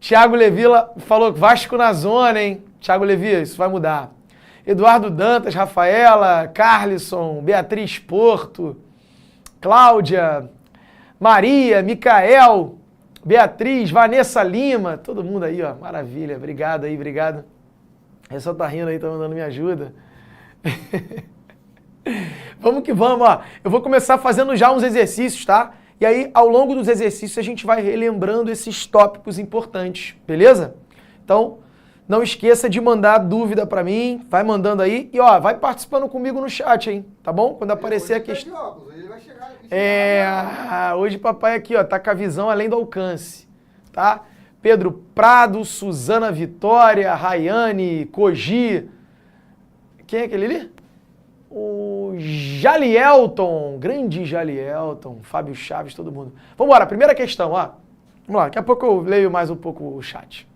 Thiago Levi falou Vasco na zona, hein? Thiago Levi, isso vai mudar. Eduardo Dantas, Rafaela, Carlisson, Beatriz Porto, Cláudia, Maria, Micael, Beatriz, Vanessa Lima, todo mundo aí, ó, maravilha, obrigado aí, obrigado. Eu só tá rindo aí, tá mandando me ajuda. Vamos que vamos, ó. Eu vou começar fazendo já uns exercícios, tá? E aí, ao longo dos exercícios, a gente vai relembrando esses tópicos importantes, beleza? Então, não esqueça de mandar dúvida pra mim, vai mandando aí e, ó, vai participando comigo no chat, hein? Tá bom? Quando aparecer a questão... hoje papai aqui, ó, tá com a visão além do alcance, tá? Pedro Prado, Suzana Vitória, Rayane, Koji. Quem é aquele ali? O Jalielton, grande Jalielton, Fábio Chaves, todo mundo. Vamos embora, primeira questão, ó. Vamos lá, daqui a pouco eu leio mais um pouco o chat.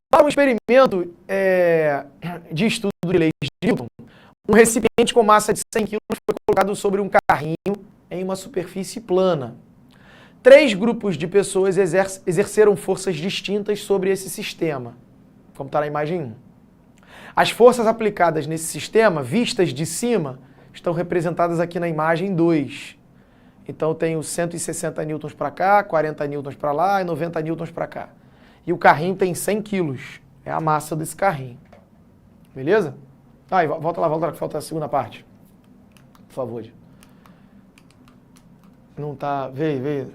Para um experimento de estudo de leis de Newton, um recipiente com massa de 100 kg foi colocado sobre um carrinho em uma superfície plana. 3 grupos de pessoas exerceram forças distintas sobre esse sistema, como está na imagem 1. As forças aplicadas nesse sistema, vistas de cima, estão representadas aqui na imagem 2. Então, eu tenho 160 newtons para cá, 40 newtons para lá e 90 newtons para cá. E o carrinho tem 100 quilos. É a massa desse carrinho. Beleza? Aí, volta lá, que falta a segunda parte. Por favor. Não tá... Veio.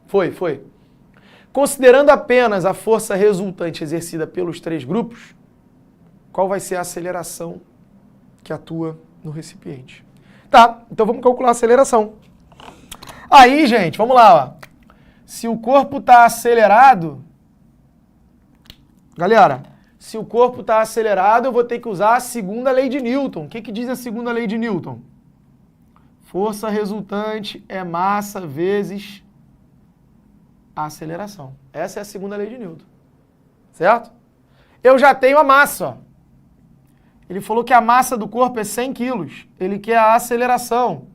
Foi. Considerando apenas a força resultante exercida pelos 3 grupos, qual vai ser a aceleração que atua no recipiente? Tá, então vamos calcular a aceleração. Aí, gente, vamos lá, ó. Se o corpo está acelerado... Galera, se o corpo está acelerado, eu vou ter que usar a segunda lei de Newton. O que diz a segunda lei de Newton? Força resultante é massa vezes a aceleração. Essa é a segunda lei de Newton. Certo? Eu já tenho a massa, ó. Ele falou que a massa do corpo é 100 quilos. Ele quer a aceleração.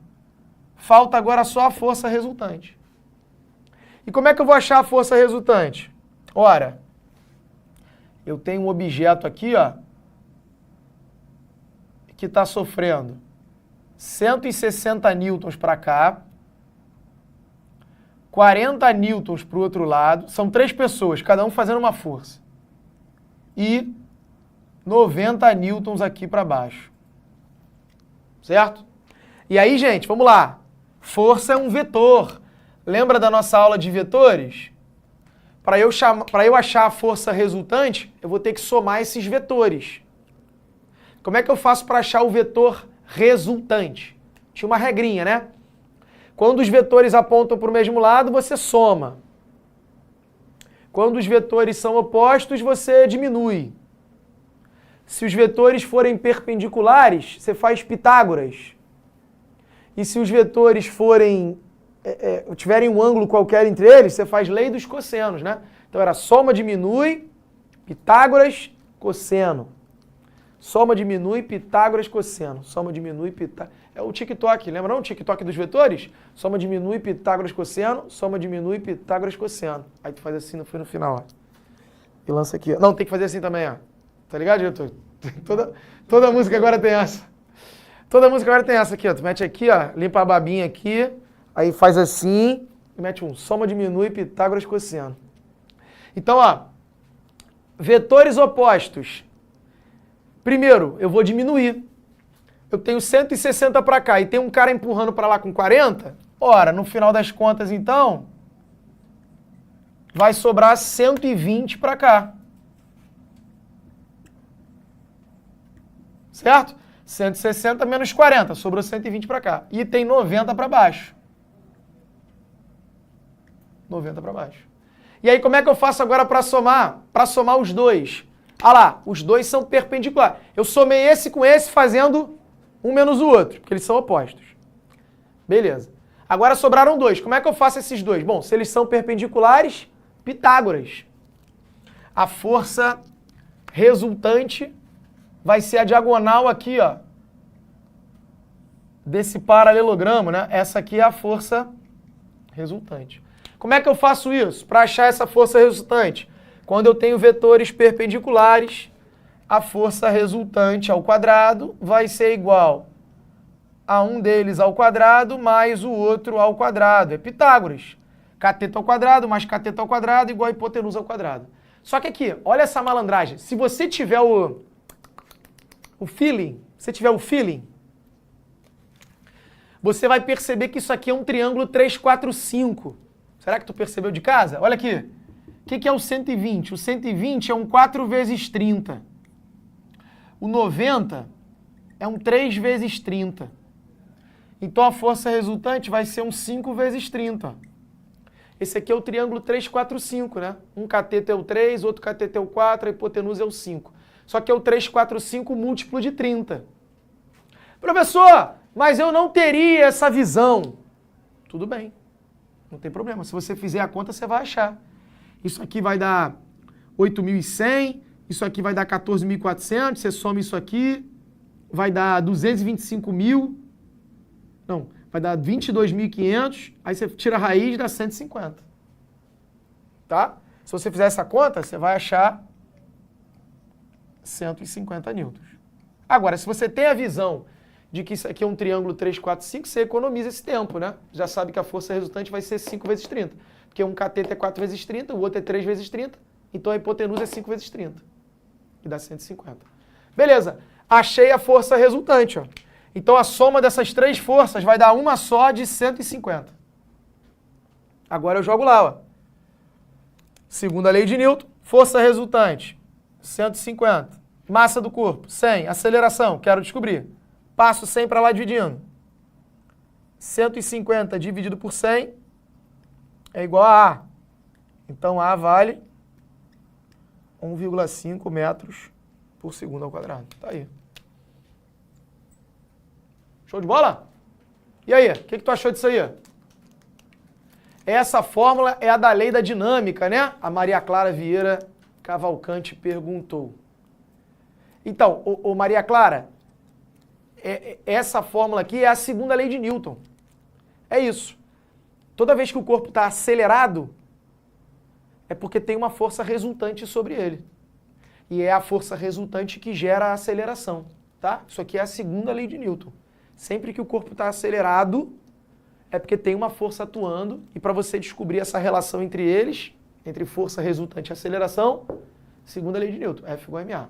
Falta agora só a força resultante. E como é que eu vou achar a força resultante? Ora, eu tenho um objeto aqui, ó, que está sofrendo 160 newtons para cá, 40 newtons para o outro lado, são 3 pessoas, cada um fazendo uma força, e 90 newtons aqui para baixo. Certo? E aí, gente, vamos lá. Força é um vetor. Lembra da nossa aula de vetores? Para eu achar a força resultante, eu vou ter que somar esses vetores. Como é que eu faço para achar o vetor resultante? Tinha uma regrinha, né? Quando os vetores apontam para o mesmo lado, você soma. Quando os vetores são opostos, você diminui. Se os vetores forem perpendiculares, você faz Pitágoras. E se os vetores forem tiverem um ângulo qualquer entre eles, você faz lei dos cossenos, né? Então era soma diminui, Pitágoras, cosseno. Soma diminui, Pitágoras, cosseno. Soma diminui, Pitágoras. É o TikTok, lembra não? O TikTok dos vetores? Soma diminui, Pitágoras, cosseno. Soma diminui, Pitágoras, cosseno. Aí tu faz assim, foi no final, ó. E lança aqui, ó. Não, tem que fazer assim também, ó. Tá ligado, diretor? Toda música agora tem essa. Toda música agora tem essa aqui, ó. Tu mete aqui, ó, limpa a babinha aqui, aí faz assim, e mete um soma diminui, Pitágoras, cosseno. Então, ó, vetores opostos. Primeiro, eu vou diminuir. Eu tenho 160 para cá e tem um cara empurrando para lá com 40. Ora, no final das contas, então, vai sobrar 120 para cá. Certo? 160 menos 40, sobrou 120 para cá. E tem 90 para baixo. 90 para baixo. E aí, como é que eu faço agora para somar? Para somar os dois. Ah lá, os dois são perpendiculares. Eu somei esse com esse fazendo um menos o outro, porque eles são opostos. Beleza. Agora sobraram dois. Como é que eu faço esses dois? Bom, se eles são perpendiculares, Pitágoras. A força resultante vai ser a diagonal aqui, ó, desse paralelogramo, né? Essa aqui é a força resultante. Como é que eu faço isso? Para achar essa força resultante? Quando eu tenho vetores perpendiculares, a força resultante ao quadrado vai ser igual a um deles ao quadrado mais o outro ao quadrado. É Pitágoras. Cateto ao quadrado mais cateto ao quadrado igual a hipotenusa ao quadrado. Só que aqui, olha essa malandragem. Se você tiver o feeling, você vai perceber que isso aqui é um triângulo 3, 4, 5. Será que tu percebeu de casa? Olha aqui. O que é o 120? O 120 é um 4 vezes 30. O 90 é um 3 vezes 30. Então a força resultante vai ser um 5 vezes 30. Esse aqui é o triângulo 3, 4, 5, né? Um cateto é o 3, outro cateto é o 4, a hipotenusa é o 5. Só que é o 3, 4, 5 múltiplo de 30. Professor, mas eu não teria essa visão. Tudo bem, não tem problema. Se você fizer a conta, você vai achar. Isso aqui vai dar 8.100, isso aqui vai dar 14.400, você soma isso aqui, vai dar 225.000, não, vai dar 22.500, aí você tira a raiz e dá 150. Tá? Se você fizer essa conta, você vai achar 150 newtons. Agora, se você tem a visão de que isso aqui é um triângulo 3, 4, 5, você economiza esse tempo, né? Já sabe que a força resultante vai ser 5 vezes 30. Porque um cateto é 4 vezes 30, o outro é 3 vezes 30, então a hipotenusa é 5 vezes 30. E dá 150. Beleza, achei a força resultante, ó. Então a soma dessas três forças vai dar uma só de 150. Agora eu jogo lá, ó. Segunda lei de Newton, força resultante, 150. Massa do corpo, 100. Aceleração, quero descobrir. Passo 100 para lá dividindo. 150 dividido por 100 é igual a A. Então A vale 1,5 metros por segundo ao quadrado. Tá aí. Show de bola? E aí, o que tu achou disso aí? Essa fórmula é a da lei da dinâmica, né? A Maria Clara Vieira Cavalcante perguntou. Então, ô Maria Clara, essa fórmula aqui é a segunda lei de Newton. É isso. Toda vez que o corpo está acelerado, é porque tem uma força resultante sobre ele. E é a força resultante que gera a aceleração, tá? Isso aqui é a segunda lei de Newton. Sempre que o corpo está acelerado, é porque tem uma força atuando, e para você descobrir essa relação entre eles, entre força resultante e aceleração, segunda lei de Newton, F igual a ma.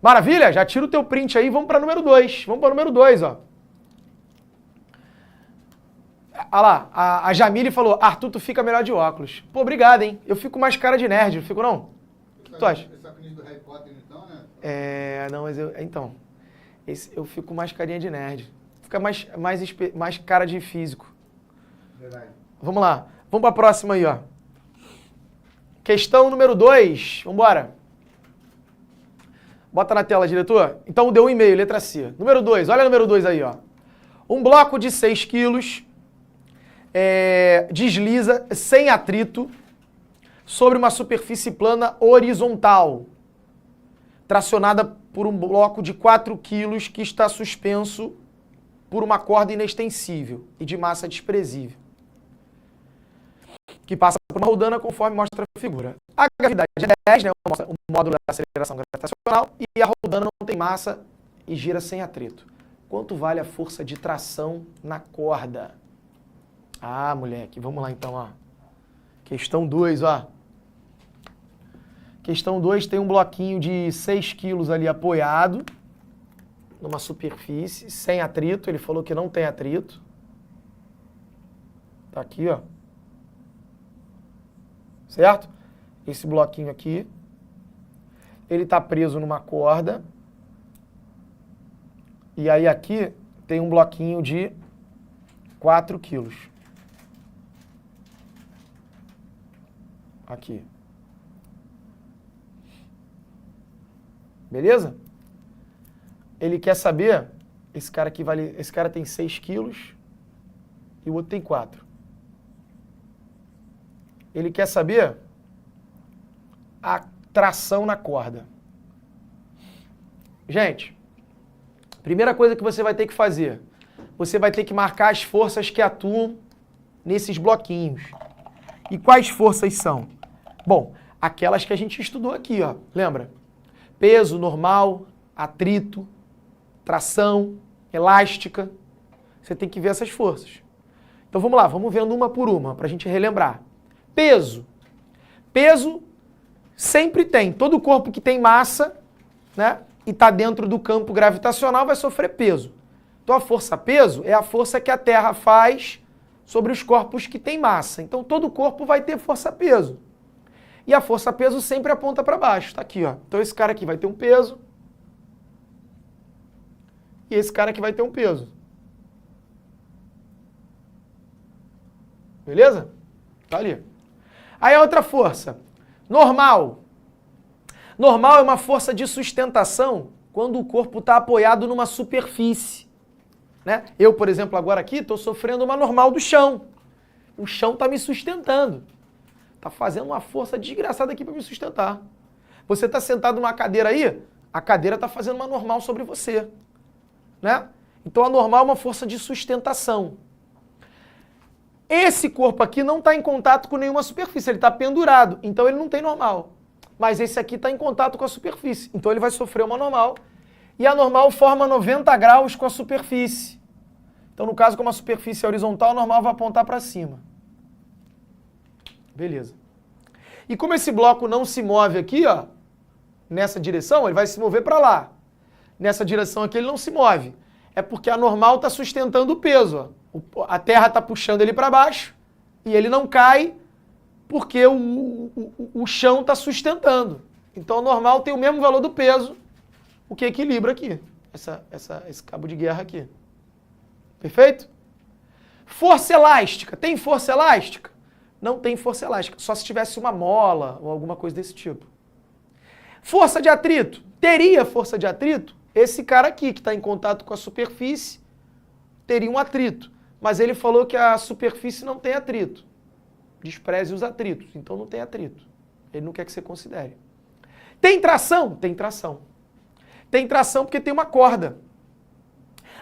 Maravilha? Já tira o teu print aí, vamos para número 2. Vamos para o número 2, ó. Olha lá, a Jamile falou, Arthur, tu fica melhor de óculos. Pô, obrigado, hein? Eu fico mais cara de nerd, não fico não? O que tu acha? Do Harry Potter, então, né? Não, mas então, eu fico mais carinha de nerd. Fica mais cara de físico. Verdade. Vamos lá, vamos para a próxima aí, ó. Questão número 2, vamos embora. Bota na tela, diretor. Então deu 1,5, letra C. Número 2, olha o número 2 aí, ó. Um bloco de 6 quilos desliza sem atrito sobre uma superfície plana horizontal, tracionada por um bloco de 4 quilos que está suspenso por uma corda inextensível e de massa desprezível, que passa por uma rodana conforme mostra a figura. A gravidade é 10, né, o módulo da aceleração gravitacional, e a rodana não tem massa e gira sem atrito. Quanto vale a força de tração na corda? Ah, moleque, vamos lá então, ó. Questão 2, ó. Questão 2 tem um bloquinho de 6 quilos ali apoiado numa superfície, sem atrito. Ele falou que não tem atrito. Tá aqui, ó. Certo? Esse bloquinho aqui. Ele tá preso numa corda. E aí aqui tem um bloquinho de 4 quilos. Aqui. Beleza? Ele quer saber, esse cara tem 6 quilos e o outro tem 4. Ele quer saber a tração na corda. Gente, primeira coisa que você vai ter que fazer, você vai ter que marcar as forças que atuam nesses bloquinhos. E quais forças são? Bom, aquelas que a gente estudou aqui, ó. Lembra? Peso, normal, atrito, tração, elástica. Você tem que ver essas forças. Então vamos lá, vamos vendo uma por uma, para a gente relembrar. Peso. Peso sempre tem. Todo corpo que tem massa, né, e está dentro do campo gravitacional vai sofrer peso. Então a força-peso é a força que a Terra faz sobre os corpos que têm massa. Então todo corpo vai ter força-peso. E a força-peso sempre aponta para baixo. Está aqui, ó. Então esse cara aqui vai ter um peso. E esse cara aqui vai ter um peso. Beleza? Tá ali. Aí a outra força. Normal. Normal é uma força de sustentação quando o corpo está apoiado numa superfície. Né? Eu, por exemplo, agora aqui estou sofrendo uma normal do chão. O chão está me sustentando. Está fazendo uma força desgraçada aqui para me sustentar. Você está sentado numa cadeira aí, a cadeira está fazendo uma normal sobre você. Né? Então a normal é uma força de sustentação. Esse corpo aqui não está em contato com nenhuma superfície, ele está pendurado, então ele não tem normal. Mas esse aqui está em contato com a superfície, então ele vai sofrer uma normal. E a normal forma 90 graus com a superfície. Então, no caso, como a superfície é horizontal, a normal vai apontar para cima. Beleza. E como esse bloco não se move aqui, ó, nessa direção, ele vai se mover para lá. Nessa direção aqui ele não se move. É porque a normal está sustentando o peso. Ó. A Terra está puxando ele para baixo e ele não cai porque o chão está sustentando. Então, a normal tem o mesmo valor do peso, o que equilibra aqui, esse cabo de guerra aqui. Perfeito? Força elástica. Tem força elástica? Não tem força elástica, só se tivesse uma mola ou alguma coisa desse tipo. Força de atrito. Teria força de atrito? Esse cara aqui, que está em contato com a superfície, teria um atrito. Mas ele falou que a superfície não tem atrito. Despreze os atritos, então não tem atrito. Ele não quer que você considere. Tem tração? Tem tração. Tem tração porque tem uma corda.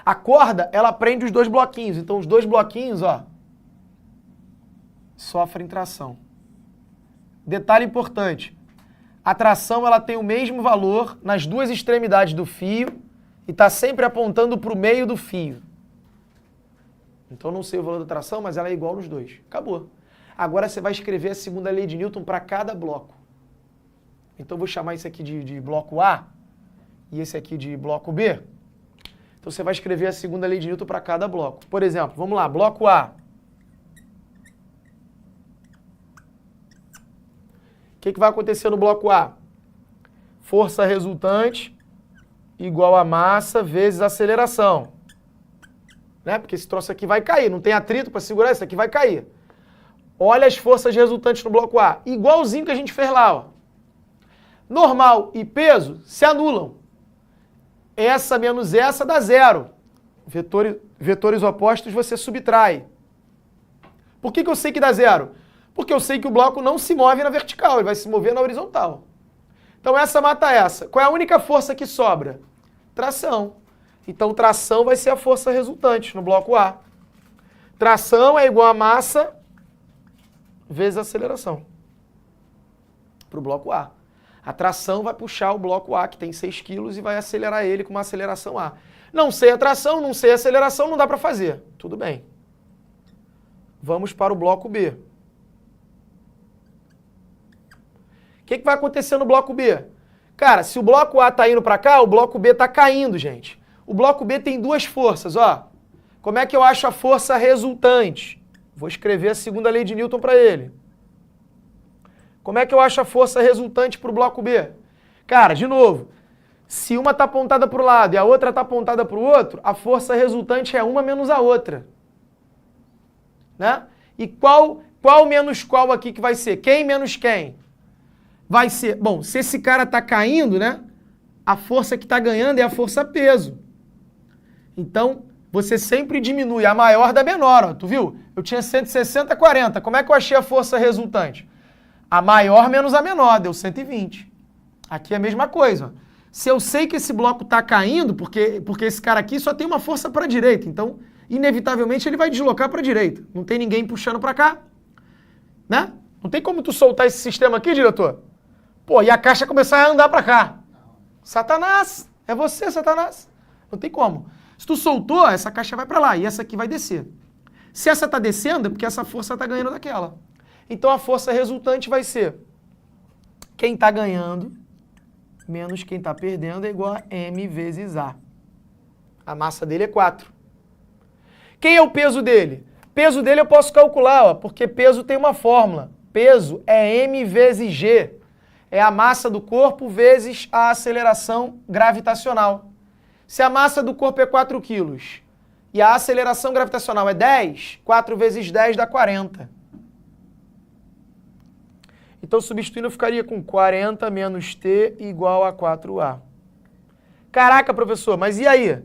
A corda, ela prende os dois bloquinhos. Então, os dois bloquinhos, ó, sofrem tração. Detalhe importante. A tração, ela tem o mesmo valor nas duas extremidades do fio e está sempre apontando para o meio do fio. Então, eu não sei o valor da tração, mas ela é igual nos dois. Acabou. Agora, você vai escrever a segunda lei de Newton para cada bloco. Então, eu vou chamar esse aqui de bloco A e esse aqui de bloco B. Então, você vai escrever a segunda lei de Newton para cada bloco. Por exemplo, vamos lá, bloco A. O que vai acontecer no bloco A? Força resultante igual a massa vezes aceleração. Né? Porque esse troço aqui vai cair, não tem atrito para segurar, isso aqui vai cair. Olha as forças resultantes no bloco A. Igualzinho que a gente fez lá, ó. Normal e peso se anulam. Essa menos essa dá zero. Vetores opostos você subtrai. Por que eu sei que dá zero? Porque eu sei que o bloco não se move na vertical, ele vai se mover na horizontal. Então essa mata essa. Qual é a única força que sobra? Tração. Então tração vai ser a força resultante no bloco A. Tração é igual a massa vezes aceleração. Para o bloco A. A tração vai puxar o bloco A, que tem 6 kg, e vai acelerar ele com uma aceleração A. Não sei a tração, não sei a aceleração, não dá para fazer. Tudo bem. Vamos para o bloco B. O que vai acontecer no bloco B? Cara, se o bloco A está indo para cá, o bloco B está caindo, gente. O bloco B tem duas forças, ó. Como é que eu acho a força resultante? Vou escrever a segunda lei de Newton para ele. Como é que eu acho a força resultante para o bloco B? Cara, de novo, se uma está apontada para o lado e a outra está apontada para o outro, a força resultante é uma menos a outra. Né? E qual menos qual aqui que vai ser? Quem menos quem? Vai ser, bom, se esse cara está caindo, né? A força que está ganhando é a força peso. Então, você sempre diminui a maior da menor, ó, tu viu? Eu tinha 160, 40. Como é que eu achei a força resultante? A maior menos a menor, deu 120. Aqui é a mesma coisa. Ó. Se eu sei que esse bloco está caindo, porque esse cara aqui só tem uma força para a direita, então inevitavelmente ele vai deslocar para a direita. Não tem ninguém puxando para cá, né? Não tem como tu soltar esse sistema aqui, diretor? Pô, e a caixa começar a andar para cá. Satanás, é você, Satanás. Não tem como. Se tu soltou, essa caixa vai para lá e essa aqui vai descer. Se essa está descendo, é porque essa força está ganhando daquela. Então a força resultante vai ser quem está ganhando menos quem está perdendo é igual a M vezes A. A massa dele é 4. Quem é o peso dele? Peso dele eu posso calcular, ó, porque peso tem uma fórmula. Peso é M vezes G. É a massa do corpo vezes a aceleração gravitacional. Se a massa do corpo é 4 quilos e a aceleração gravitacional é 10, 4 vezes 10 dá 40. Então, substituindo, eu ficaria com 40 menos T igual a 4A. Caraca, professor, mas e aí?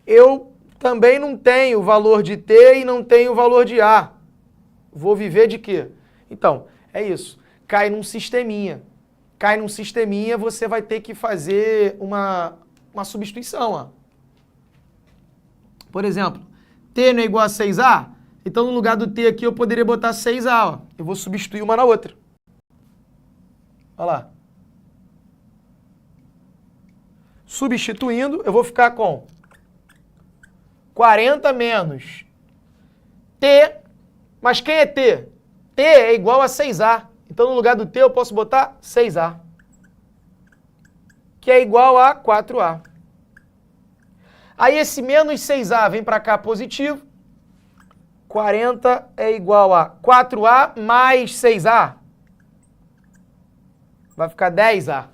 Eu também não tenho o valor de T e não tenho o valor de A. Vou viver de quê? Então, é isso. Cai num sisteminha. Cai num sisteminha, você vai ter que fazer uma substituição. Ó. Por exemplo, T não é igual a 6A? Então, no lugar do T aqui, eu poderia botar 6A. Ó. Eu vou substituir uma na outra. Olha lá. Substituindo, eu vou ficar com 40 menos T, mas quem é T? T é igual a 6A. Então, no lugar do T, eu posso botar 6A, que é igual a 4A. Aí, esse menos 6A vem para cá positivo. 40 é igual a 4A mais 6A. Vai ficar 10A.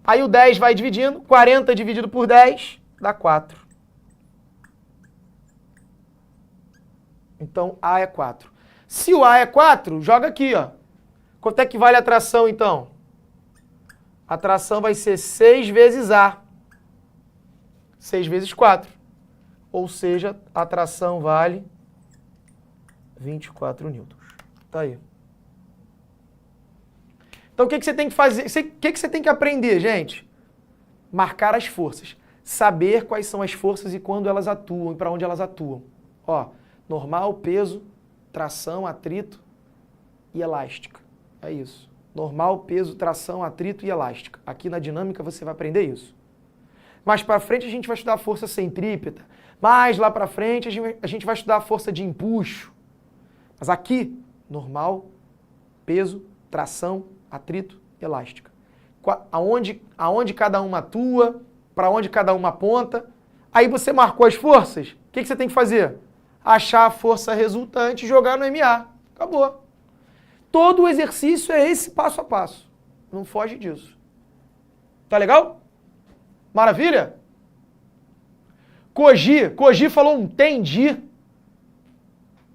Aí o 10 vai dividindo. 40 dividido por 10 dá 4. Então, A é 4. Se o A é 4, joga aqui, ó. Quanto é que vale a tração, então? A tração vai ser 6 vezes A. 6 vezes 4. Ou seja, a tração vale 24 newtons. Tá aí. Então, o que você tem que fazer? O que você tem que aprender, gente? Marcar as forças. Saber quais são as forças e quando elas atuam e para onde elas atuam. Ó, normal, peso, tração, atrito e elástica. É isso. Normal, peso, tração, atrito e elástica. Aqui na dinâmica você vai aprender isso. Mais para frente a gente vai estudar a força centrípeta. Mais lá para frente a gente vai estudar a força de empuxo. Mas aqui, normal, peso, tração, atrito, elástica. Aonde cada uma atua, para onde cada uma aponta. Aí você marcou as forças, o que você tem que fazer? Achar a força resultante e jogar no MA. Acabou. Todo o exercício é esse passo a passo. Não foge disso. Tá legal? Maravilha? Koji falou um entendi.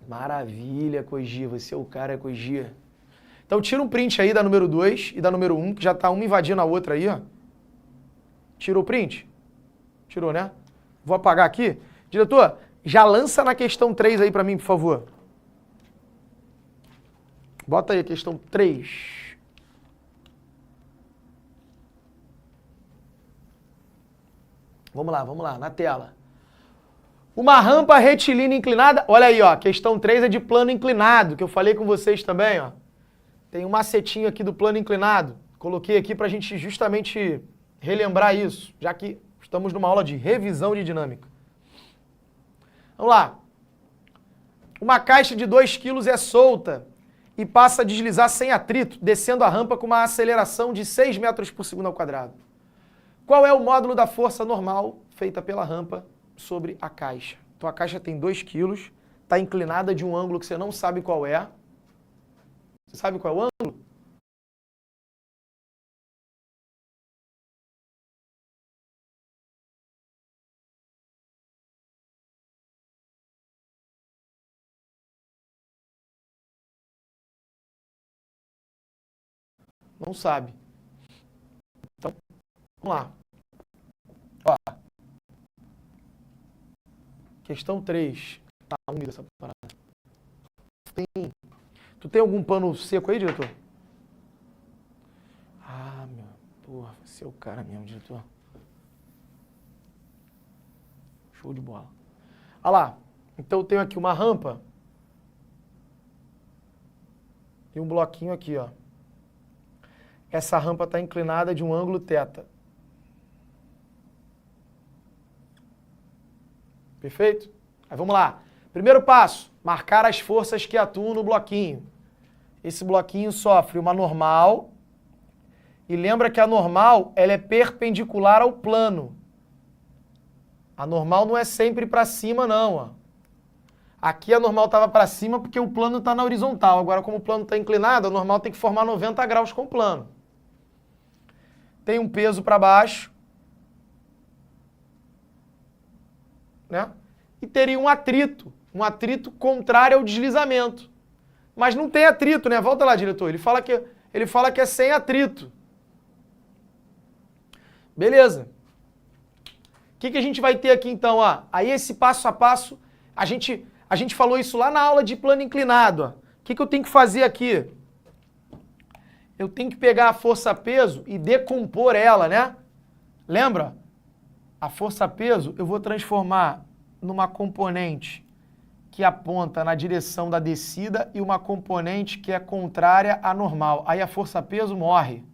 Maravilha, Koji. Você é o cara, Koji. Então tira um print aí da número 2 e da número 1, que já tá uma invadindo a outra aí, ó. Tirou o print? Tirou, né? Vou apagar aqui. Diretor, já lança na questão 3 aí pra mim, por favor. Bota aí a questão 3. Vamos lá, na tela. Uma rampa retilínea inclinada. Olha aí, ó, questão 3 é de plano inclinado, que eu falei com vocês também, ó. Tem um macetinho aqui do plano inclinado. Coloquei aqui para a gente justamente relembrar isso, já que estamos numa aula de revisão de dinâmica. Vamos lá. Uma caixa de 2 kg é solta e passa a deslizar sem atrito, descendo a rampa com uma aceleração de 6 metros por segundo ao quadrado. Qual é o módulo da força normal feita pela rampa sobre a caixa? Então a caixa tem 2 kg, está inclinada de um ângulo que você não sabe qual é. Você sabe qual é o ângulo? Não sabe. Então, vamos lá. Ó. Questão 3. Tá úmida essa parada. Tu tem algum pano seco aí, diretor? Ah, meu. Porra, você é o cara mesmo, diretor. Show de bola. Olha lá. Então eu tenho aqui uma rampa e um bloquinho aqui, ó. Essa rampa está inclinada de um ângulo θ. Perfeito? Aí vamos lá. Primeiro passo, marcar as forças que atuam no bloquinho. Esse bloquinho sofre uma normal. E lembra que a normal, ela é perpendicular ao plano. A normal não é sempre para cima, não, ó. Aqui a normal estava para cima porque o plano está na horizontal. Agora, como o plano está inclinado, a normal tem que formar 90 graus com o plano. Tem um peso para baixo, né? E teria um atrito contrário ao deslizamento. Mas não tem atrito, né? Volta lá, diretor. Ele fala que é sem atrito. Beleza. O que a gente vai ter aqui então? Ó? Aí esse passo a passo, a gente falou isso lá na aula de plano inclinado. Ó. O que eu tenho que fazer aqui? Eu tenho que pegar a força-peso e decompor ela, né? Lembra? A força-peso eu vou transformar numa componente que aponta na direção da descida e uma componente que é contrária à normal. Aí a força-peso morre.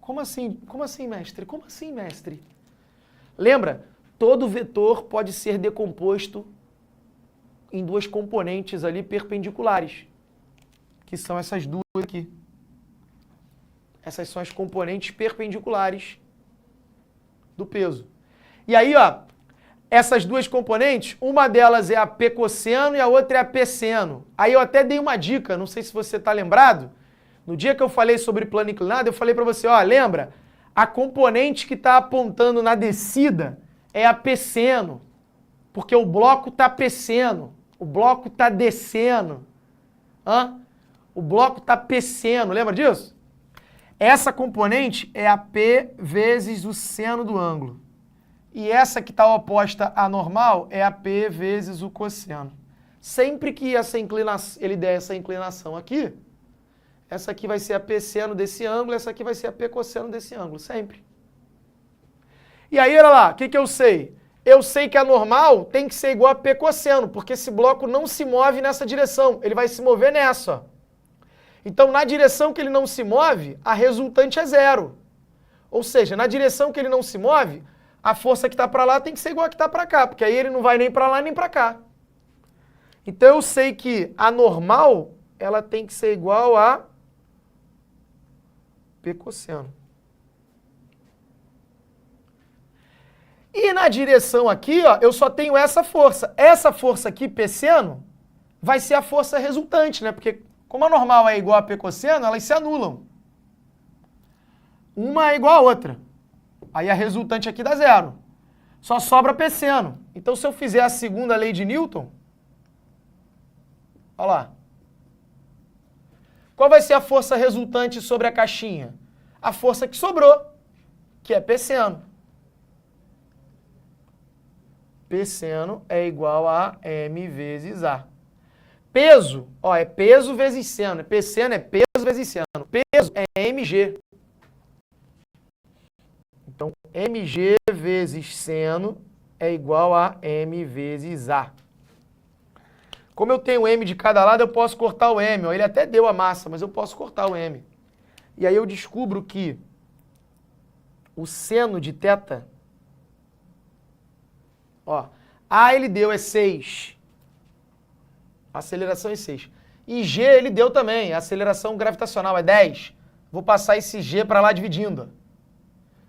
Como assim? Como assim, mestre? Como assim, mestre? Lembra? Todo vetor pode ser decomposto em duas componentes ali perpendiculares, que são essas duas aqui. Essas são as componentes perpendiculares do peso. E aí, ó, essas duas componentes, uma delas é a P cosseno e a outra é a P seno. Aí eu até dei uma dica, não sei se você está lembrado. No dia que eu falei sobre plano inclinado, eu falei para você, ó, lembra? A componente que está apontando na descida é a P seno, porque o bloco está P seno, o bloco está descendo. O bloco está P seno, lembra disso? Essa componente é a P vezes o seno do ângulo. E essa que está oposta à normal é a P vezes o cosseno. Sempre que ele der essa inclinação aqui, essa aqui vai ser a P seno desse ângulo, essa aqui vai ser a P cosseno desse ângulo, sempre. E aí, olha lá, o que eu sei? Eu sei que a normal tem que ser igual a P cosseno, porque esse bloco não se move nessa direção, ele vai se mover nessa, ó. Então, na direção que ele não se move, a resultante é zero. Ou seja, na direção que ele não se move, a força que está para lá tem que ser igual a que está para cá, porque aí ele não vai nem para lá nem para cá. Então, eu sei que a normal, ela tem que ser igual a P cosseno. E na direção aqui, ó, eu só tenho essa força. Essa força aqui, P seno, vai ser a força resultante, né? Porque como a normal é igual a P cosseno, elas se anulam. Uma é igual a outra. Aí a resultante aqui dá zero. Só sobra P seno. Então, se eu fizer a segunda lei de Newton, olha lá. Qual vai ser a força resultante sobre a caixinha? A força que sobrou, que é P seno. P seno é igual a M vezes A. Peso, ó, é peso vezes seno. P seno é peso vezes seno. Peso é mg. Então, mg vezes seno é igual a m vezes A. Como eu tenho m de cada lado, eu posso cortar o m. Ó, ele até deu a massa, mas eu posso cortar o m. E aí eu descubro que o seno de θ, ó, A ele deu é 6. A aceleração é 6. E G ele deu também, a aceleração gravitacional é 10. Vou passar esse G para lá dividindo.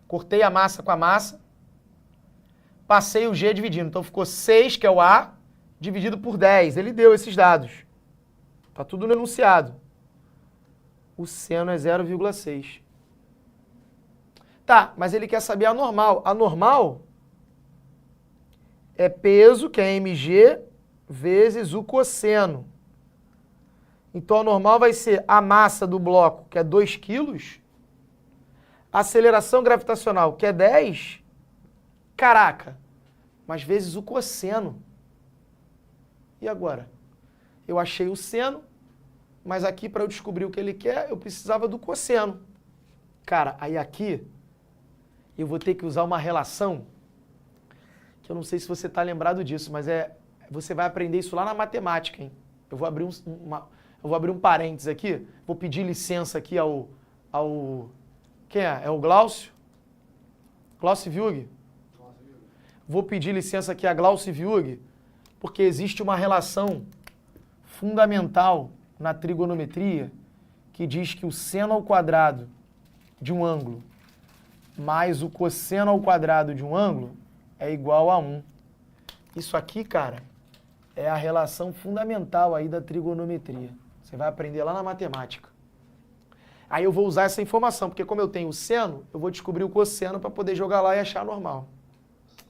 Cortei a massa com a massa, passei o G dividindo. Então ficou 6, que é o A, dividido por 10. Ele deu esses dados. Está tudo no enunciado. O seno é 0,6. Tá, mas ele quer saber a normal. A normal é peso, que é mg, vezes o cosseno. Então, a normal vai ser a massa do bloco, que é 2 quilos, a aceleração gravitacional, que é 10, caraca, mas vezes o cosseno. E agora? Eu achei o seno, mas aqui, para eu descobrir o que ele quer, eu precisava do cosseno. Cara, aí aqui, eu vou ter que usar uma relação que eu não sei se você está lembrado disso, mas você vai aprender isso lá na matemática, hein? Eu vou abrir um parênteses aqui, vou pedir licença aqui ao quem é? É o Glaucio? Glaucio Viug? Vou pedir licença aqui a Glaucio Viug, porque existe uma relação fundamental na trigonometria que diz que o seno ao quadrado de um ângulo mais o cosseno ao quadrado de um ângulo é igual a 1. Isso aqui, cara, é a relação fundamental aí da trigonometria. Você vai aprender lá na matemática. Aí eu vou usar essa informação, porque como eu tenho o seno, eu vou descobrir o cosseno para poder jogar lá e achar normal.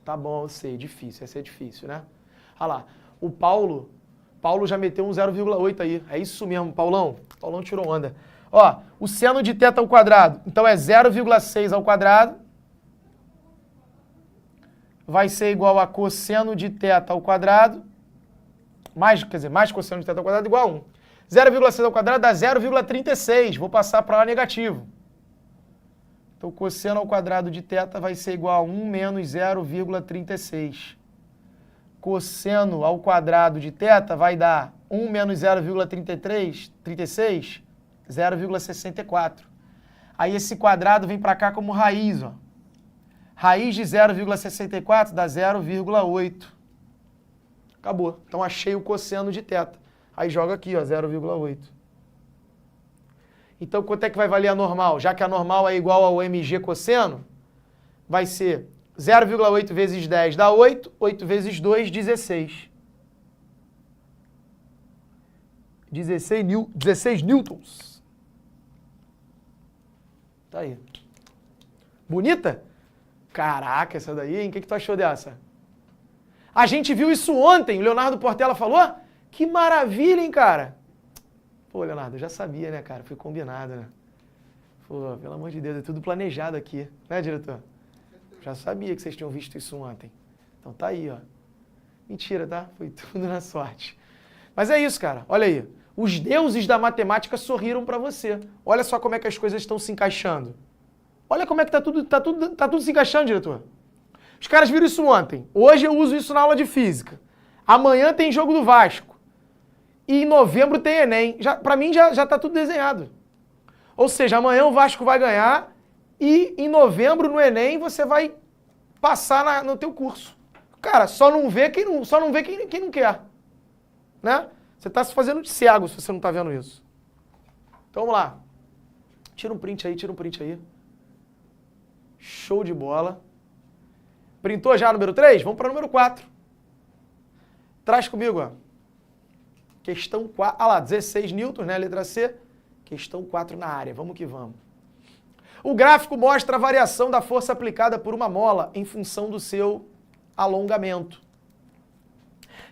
Tá bom, eu sei, difícil, essa é difícil, né? Olha lá, o Paulo já meteu um 0,8 aí. É isso mesmo, Paulão. Paulão tirou onda. Ó, o seno de θ ao quadrado, então é 0,6 ao quadrado. Vai ser igual a cosseno de θ ao quadrado. Mais cosseno de θ ao quadrado igual a 1. 0,6 ao quadrado dá 0,36. Vou passar para lá negativo. Então, cosseno ao quadrado de θ vai ser igual a 1 menos 0,36. Cosseno ao quadrado de θ vai dar 1 menos 0,36, 0,64. Aí esse quadrado vem para cá como raiz, ó. Raiz de 0,64 dá 0,8. Acabou. Então achei o cosseno de θ. Aí joga aqui, ó, 0,8. Então quanto é que vai valer a normal? Já que a normal é igual ao mg cosseno, vai ser 0,8 vezes 10 dá 8, 8 vezes 2, 16. 16 newtons. Tá aí. Bonita? Caraca, essa daí, hein? O que tu achou dessa? A gente viu isso ontem, o Leonardo Portela falou. Que maravilha, hein, cara? Pô, Leonardo, eu já sabia, né, cara? Foi combinado, né? Pô, pelo amor de Deus, é tudo planejado aqui. Né, diretor? Já sabia que vocês tinham visto isso ontem. Então tá aí, ó. Mentira, tá? Foi tudo na sorte. Mas é isso, cara. Olha aí. Os deuses da matemática sorriram para você. Olha só como é que as coisas estão se encaixando. Olha como é que tá tudo se encaixando, diretor. Os caras viram isso ontem. Hoje eu uso isso na aula de física. Amanhã tem jogo do Vasco. E em novembro tem Enem. Para mim já tá tudo desenhado. Ou seja, amanhã o Vasco vai ganhar e em novembro no Enem você vai passar no teu curso. Cara, só não vê quem não quer. Né? Você está se fazendo de cego se você não está vendo isso. Então vamos lá. Tira um print aí. Show de bola. Printou já número 3? Vamos para o número 4. Traz comigo, ó. Questão 4. Ah lá, 16 newtons, né? Letra C. Questão 4 na área. Vamos que vamos. O gráfico mostra a variação da força aplicada por uma mola em função do seu alongamento.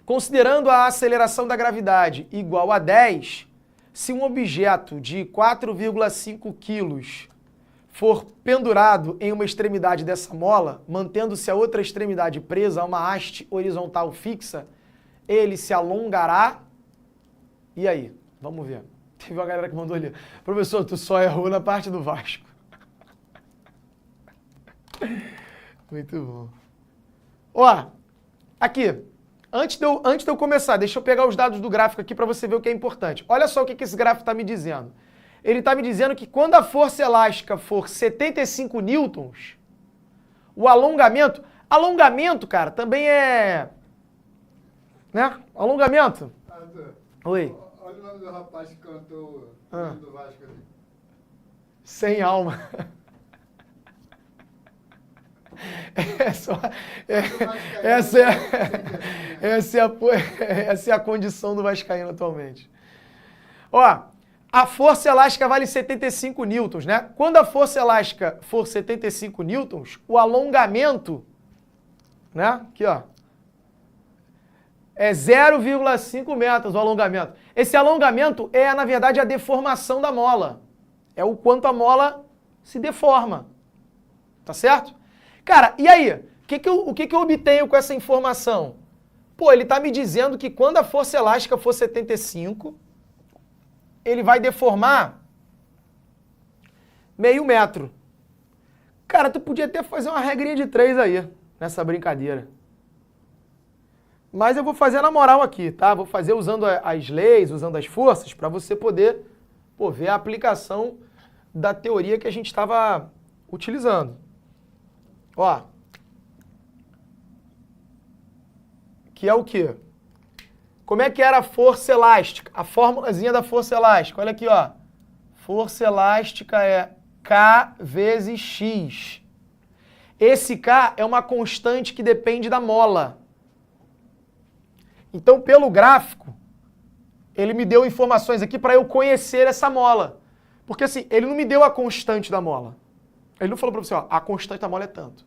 Considerando a aceleração da gravidade igual a 10, se um objeto de 4,5 quilos for pendurado em uma extremidade dessa mola, mantendo-se a outra extremidade presa a uma haste horizontal fixa, ele se alongará. E aí? Vamos ver. Teve uma galera que mandou ali. Professor, tu só errou na parte do Vasco. Muito bom. Ó, aqui. Antes de eu começar, deixa eu pegar os dados do gráfico aqui para você ver o que é importante. Olha só o que esse gráfico está me dizendo. Ele está me dizendo que quando a força elástica for 75 newtons, o alongamento... Alongamento, cara, também é... Né? Alongamento. Arthur, Oi. olha o nome do rapaz que cantou o hino do Vasco ali. Sem alma. Essa é a condição do vascaíno atualmente. Ó, a força elástica vale 75 newtons, né? Quando a força elástica for 75 newtons, o alongamento, né? Aqui, ó. É 0,5 metros o alongamento. Esse alongamento é, na verdade, a deformação da mola. É o quanto a mola se deforma. Tá certo? Cara, e aí? O que eu obtenho com essa informação? Pô, ele está me dizendo que quando a força elástica for 75, ele vai deformar meio metro. Cara, tu podia até fazer uma regrinha de 3 aí, nessa brincadeira. Mas eu vou fazer na moral aqui, tá? Vou fazer usando as leis, usando as forças, para você poder ver a aplicação da teoria que a gente estava utilizando. Ó. Que é o quê? Como é que era a força elástica? A formulazinha da força elástica. Olha aqui, ó. Força elástica é K vezes X. Esse K é uma constante que depende da mola. Então, pelo gráfico, ele me deu informações aqui para eu conhecer essa mola. Porque assim, ele não me deu a constante da mola. Ele não falou para você, ó, a constante da mola é tanto.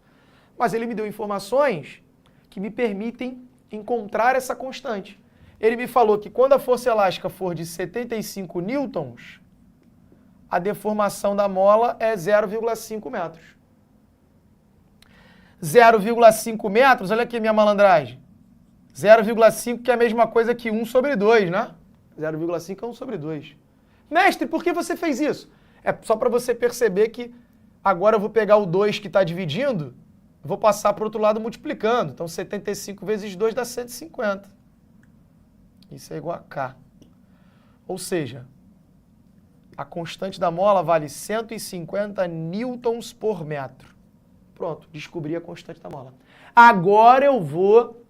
Mas ele me deu informações que me permitem encontrar essa constante. Ele me falou que quando a força elástica for de 75 newtons, a deformação da mola é 0,5 metros. 0,5 metros, olha aqui minha malandragem. 0,5 que é a mesma coisa que 1 sobre 2, né? 0,5 é 1 sobre 2. Mestre, por que você fez isso? É só para você perceber que agora eu vou pegar o 2 que está dividindo, vou passar para o outro lado multiplicando. Então 75 vezes 2 dá 150. Isso é igual a K. Ou seja, a constante da mola vale 150 newtons por metro. Pronto, descobri a constante da mola. Agora eu vou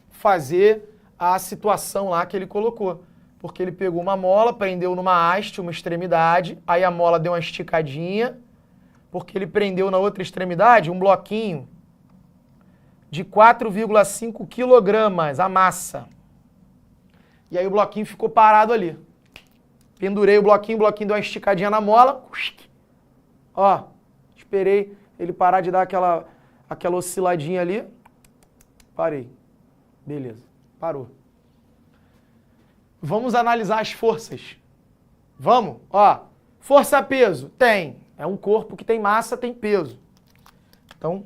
fazer a situação lá que ele colocou. Porque ele pegou uma mola, prendeu numa haste, uma extremidade, aí a mola deu uma esticadinha, porque ele prendeu na outra extremidade um bloquinho de 4,5 quilogramas, a massa. E aí o bloquinho ficou parado ali. Pendurei o bloquinho deu uma esticadinha na mola. Ó, esperei ele parar de dar aquela osciladinha ali. Parei. Beleza, parou. Vamos analisar as forças. Vamos? Ó, força-peso tem. É um corpo que tem massa, tem peso. Então,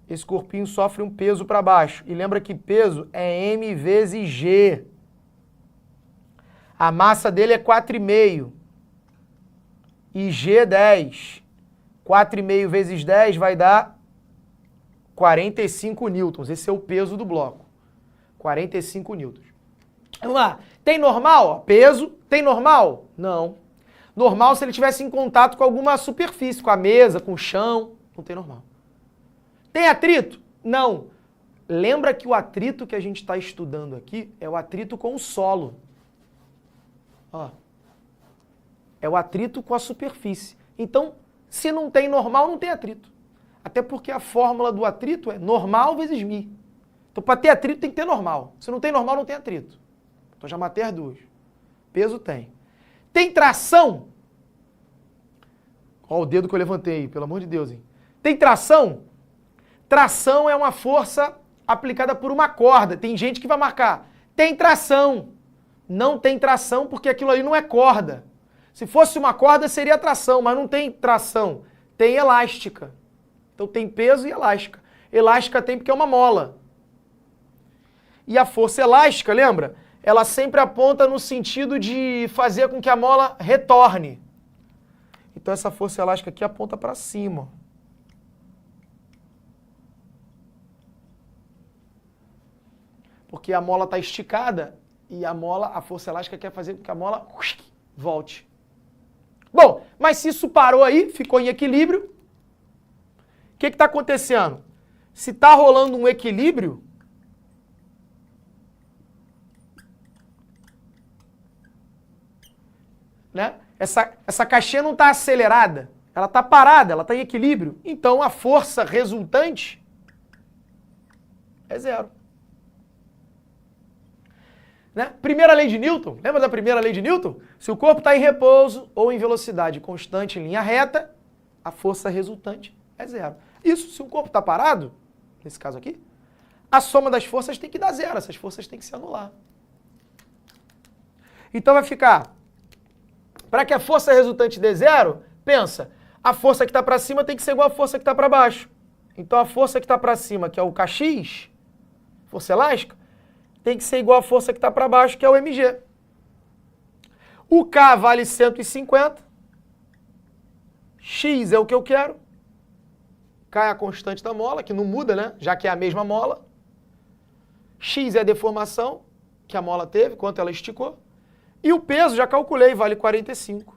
esse corpinho sofre um peso para baixo. E lembra que peso é M vezes G. A massa dele é 4,5. E G 10. 4,5 vezes 10 vai dar 45 newtons. Esse é o peso do bloco. 45 newtons. Vamos lá. Tem normal? Ó, peso. Tem normal? Não. Normal se ele estivesse em contato com alguma superfície, com a mesa, com o chão. Não tem normal. Tem atrito? Não. Lembra que o atrito que a gente está estudando aqui é o atrito com o solo. Ó. É o atrito com a superfície. Então, se não tem normal, não tem atrito. Até porque a fórmula do atrito é normal vezes μ. Então, para ter atrito, tem que ter normal. Se não tem normal, não tem atrito. Então, já matei as duas. Peso tem. Tem tração? Olha o dedo que eu levantei, pelo amor de Deus, hein? Tem tração? Tração é uma força aplicada por uma corda. Tem gente que vai marcar. Tem tração. Não tem tração porque aquilo ali não é corda. Se fosse uma corda, seria tração, mas não tem tração. Tem elástica. Então tem peso e elástica. Elástica tem porque é uma mola. E a força elástica, lembra? Ela sempre aponta no sentido de fazer com que a mola retorne. Então essa força elástica aqui aponta para cima. Porque a mola está esticada e a força elástica quer fazer com que a mola volte. Bom, mas se isso parou aí, ficou em equilíbrio, o que está acontecendo? Se está rolando um equilíbrio, né? Essa caixinha não está acelerada, ela está parada, ela está em equilíbrio. Então a força resultante é zero. Né? Primeira lei de Newton, lembra da primeira lei de Newton? Se o corpo está em repouso ou em velocidade constante em linha reta, a força resultante é zero. Isso se o corpo está parado, nesse caso aqui, a soma das forças tem que dar zero, essas forças têm que se anular. Então vai ficar, para que a força resultante dê zero, pensa, a força que está para cima tem que ser igual à força que está para baixo. Então a força que está para cima, que é o Kx, força elástica, tem que ser igual à força que está para baixo, que é o mg. O K vale 150. X é o que eu quero. K é a constante da mola, que não muda, né? Já que é a mesma mola. X é a deformação que a mola teve, quanto ela esticou. E o peso, já calculei, vale 45.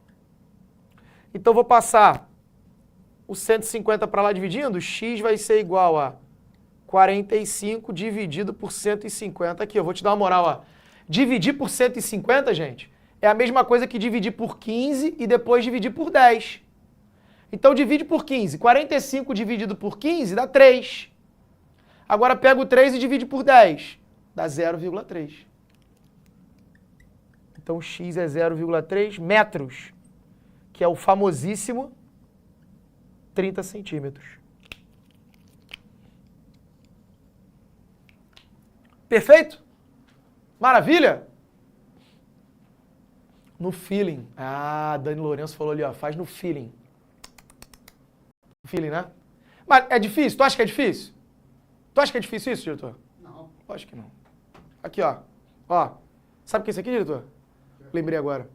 Então, vou passar o 150 para lá dividindo. X vai ser igual a 45 dividido por 150. Aqui, eu vou te dar uma moral, ó. Dividir por 150, gente, é a mesma coisa que dividir por 15 e depois dividir por 10. Então, divide por 15. 45 dividido por 15 dá 3. Agora, pega o 3 e divide por 10. Dá 0,3. Então, X é 0,3 metros, que é o famosíssimo 30 centímetros. Perfeito? Maravilha? No feeling. Ah, Dani Lourenço falou ali, ó, faz no feeling. Feeling, né? Mas é difícil? Tu acha que é difícil? Tu acha que é difícil isso, diretor? Não. Acho que não. Aqui, ó. Ó. Sabe o que é isso aqui, diretor? Lembrei agora.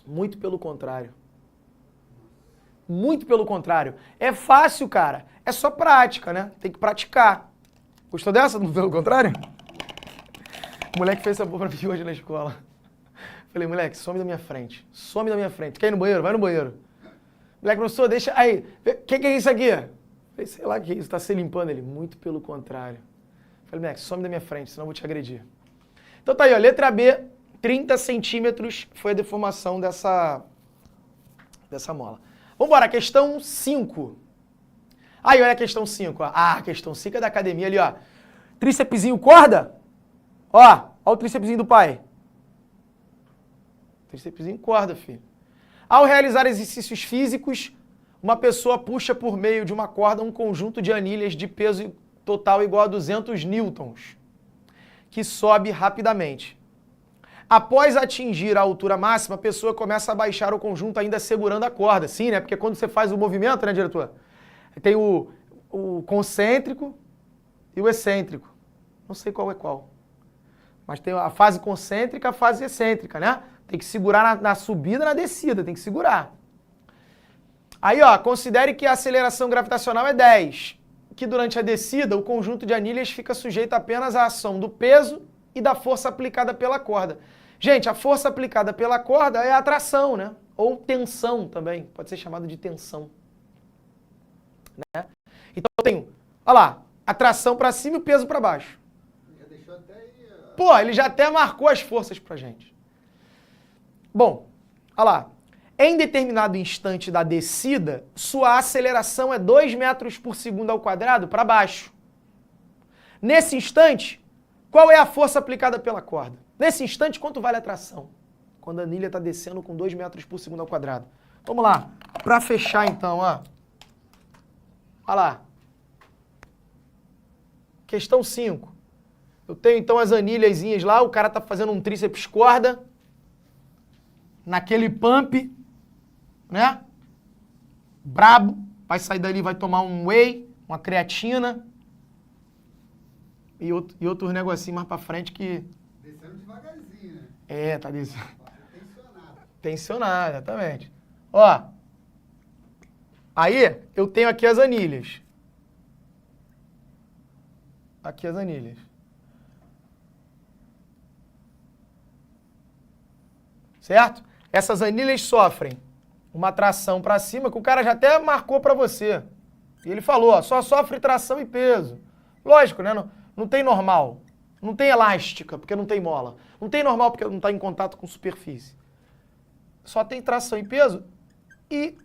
Muito pelo contrário. Muito pelo contrário. É fácil, cara. É só prática, né? Tem que praticar. Gostou dessa? Pelo contrário? O moleque fez essa porra pra mim hoje na escola. Falei, moleque, some da minha frente. Some da minha frente. Quer ir no banheiro? Vai no banheiro. Moleque, professor, deixa... Aí, o que é isso aqui? Falei, sei lá o que é isso. Tá se limpando ele. Muito pelo contrário. Falei, moleque, some da minha frente, senão eu vou te agredir. Então tá aí, ó. Letra B, 30 centímetros foi a deformação dessa mola. Vambora, questão 5. Aí, olha a questão 5, ó. Ah, a questão 5 é da academia ali, ó. Trícepsinho corda. Ó o trícepsinho do pai. Trícepsinho corda, filho. Ao realizar exercícios físicos, uma pessoa puxa por meio de uma corda um conjunto de anilhas de peso total igual a 200 newtons, que sobe rapidamente. Após atingir a altura máxima, a pessoa começa a baixar o conjunto ainda segurando a corda. Sim, né? Porque quando você faz o movimento, né, diretor? Tem o concêntrico e o excêntrico. Não sei qual é qual. Mas tem a fase concêntrica e a fase excêntrica, né? Tem que segurar na subida e na descida, tem que segurar. Aí, ó, considere que a aceleração gravitacional é 10, que durante a descida o conjunto de anilhas fica sujeito apenas à ação do peso e da força aplicada pela corda. Gente, a força aplicada pela corda é a atração, né? Ou tensão também, pode ser chamado de tensão. Né? Então eu tenho, olha lá, atração para cima e o peso para baixo. Já deixou até aí... Pô, ele já até marcou as forças pra gente. Bom, olha lá. Em determinado instante da descida, sua aceleração é 2 metros por segundo ao quadrado para baixo. Nesse instante, qual é a força aplicada pela corda? Nesse instante, quanto vale a tração? Quando a anilha está descendo com 2 metros por segundo ao quadrado. Vamos lá. Para fechar, então, ó. Olha lá. Questão 5. Eu tenho, então, as anilhazinhas lá. O cara está fazendo um tríceps corda. Naquele pump, né? Brabo. Vai sair dali, vai tomar um whey, uma creatina. E outros negocinhos mais pra frente que... Descendo devagarzinho, né? É, tá descendo. Tensionado. Tensionado, exatamente. Ó. Aí, eu tenho aqui as anilhas. Aqui as anilhas. Certo? Essas anilhas sofrem uma tração para cima, que o cara já até marcou para você. E ele falou, ó, só sofre tração e peso. Lógico, né? Não tem normal. Não tem elástica, porque não tem mola. Não tem normal, porque não está em contato com superfície. Só tem tração e peso. E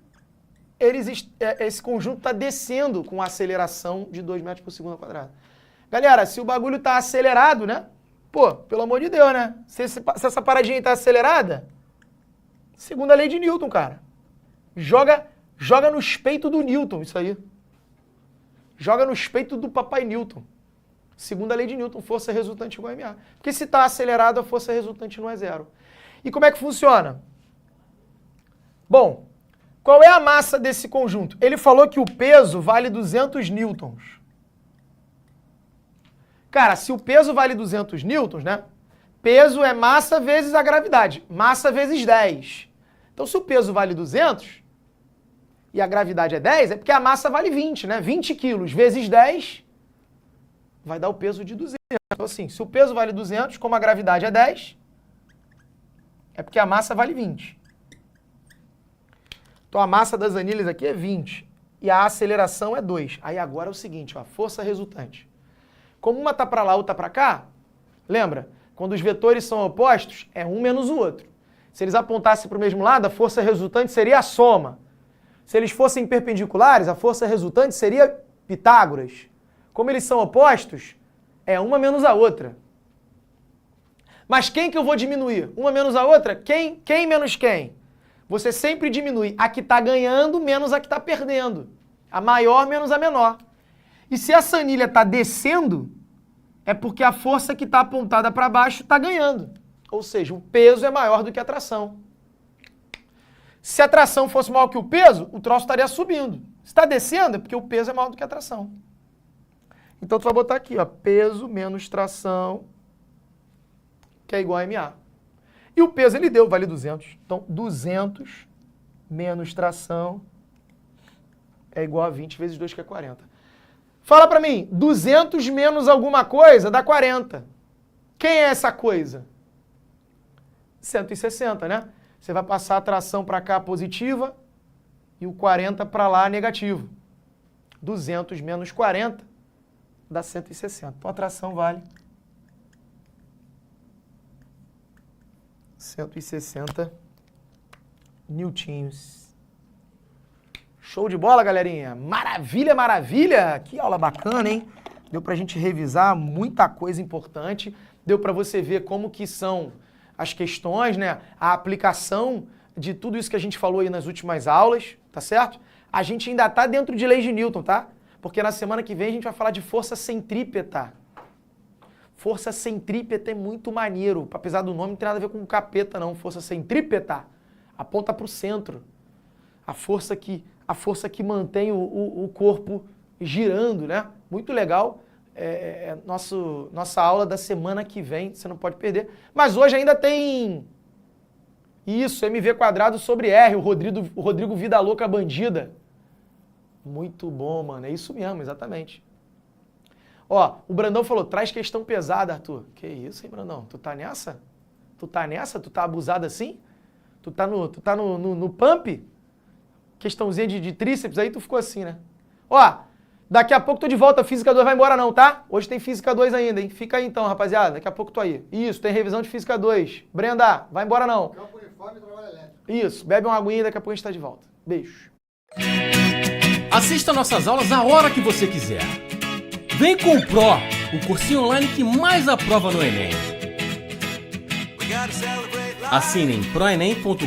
esse conjunto está descendo com aceleração de 2 metros por segundo ao quadrado. Galera, se o bagulho está acelerado, né? Pô, pelo amor de Deus, né? Se essa paradinha está acelerada, segundo a lei de Newton, cara. Joga no peito do Newton, isso aí. Joga no peito do papai Newton. Segundo a lei de Newton, força resultante igual a MA. Porque se está acelerado, a força resultante não é zero. E como é que funciona? Bom, qual é a massa desse conjunto? Ele falou que o peso vale 200 newtons. Cara, se o peso vale 200 newtons, né? Peso é massa vezes a gravidade. Massa vezes 10. Então, se o peso vale 200 e a gravidade é 10, é porque a massa vale 20, né? 20 quilos vezes 10 vai dar o peso de 200. Então assim, se o peso vale 200, como a gravidade é 10, é porque a massa vale 20. Então a massa das anilhas aqui é 20 e a aceleração é 2. Aí agora é o seguinte, ó, força resultante. Como uma está para lá, outra para cá, lembra? Quando os vetores são opostos, é um menos o outro. Se eles apontassem para o mesmo lado, a força resultante seria a soma. Se eles fossem perpendiculares, a força resultante seria Pitágoras. Como eles são opostos, é uma menos a outra. Mas quem que eu vou diminuir? Uma menos a outra? Quem menos quem? Você sempre diminui a que está ganhando menos a que está perdendo. A maior menos a menor. E se essa anilha está descendo, é porque a força que está apontada para baixo está ganhando. Ou seja, o peso é maior do que a tração. Se a tração fosse maior que o peso, o troço estaria subindo. Se está descendo, é porque o peso é maior do que a tração. Então tu vai botar aqui, ó, peso menos tração, que é igual a MA. E o peso ele deu, vale 200. Então 200 menos tração é igual a 20 vezes 2, que é 40. Fala pra mim, 200 menos alguma coisa dá 40. Quem é essa coisa? 160, né? Você vai passar a tração para cá positiva e o 40 para lá negativo. 200 menos 40 dá 160. Então a tração vale 160 newtons. Show de bola, galerinha? Maravilha, maravilha! Que aula bacana, hein? Deu pra gente revisar muita coisa importante. Deu pra você ver como que são as questões, né? A aplicação de tudo isso que a gente falou aí nas últimas aulas, tá certo? A gente ainda tá dentro de leis de Newton, tá? Porque na semana que vem a gente vai falar de força centrípeta. Força centrípeta é muito maneiro. Apesar do nome, não tem nada a ver com capeta, não. Força centrípeta aponta para o centro. A força que mantém o corpo girando, né? Muito legal. Nossa aula da semana que vem, você não pode perder. Mas hoje ainda tem isso, MV² sobre R, o Rodrigo Vida Louca Bandida. Muito bom, mano. É isso mesmo, exatamente. Ó, o Brandão falou, traz questão pesada, Arthur. Que isso, hein, Brandão? Tu tá nessa? Tu tá nessa? Tu tá abusado assim? Tu tá no pump? Questãozinha de tríceps aí, tu ficou assim, né? Ó, daqui a pouco tô de volta, Física 2 vai embora não, tá? Hoje tem Física 2 ainda, hein? Fica aí então, rapaziada, daqui a pouco tô aí. Isso, tem revisão de Física 2. Brenda, vai embora não. Campo uniforme e trabalho elétrico. Isso, bebe uma aguinha e daqui a pouco a gente tá de volta. Beijo. Assista nossas aulas a hora que você quiser. Vem com o Pro, o cursinho online que mais aprova no Enem. Assinem proenem.com.br.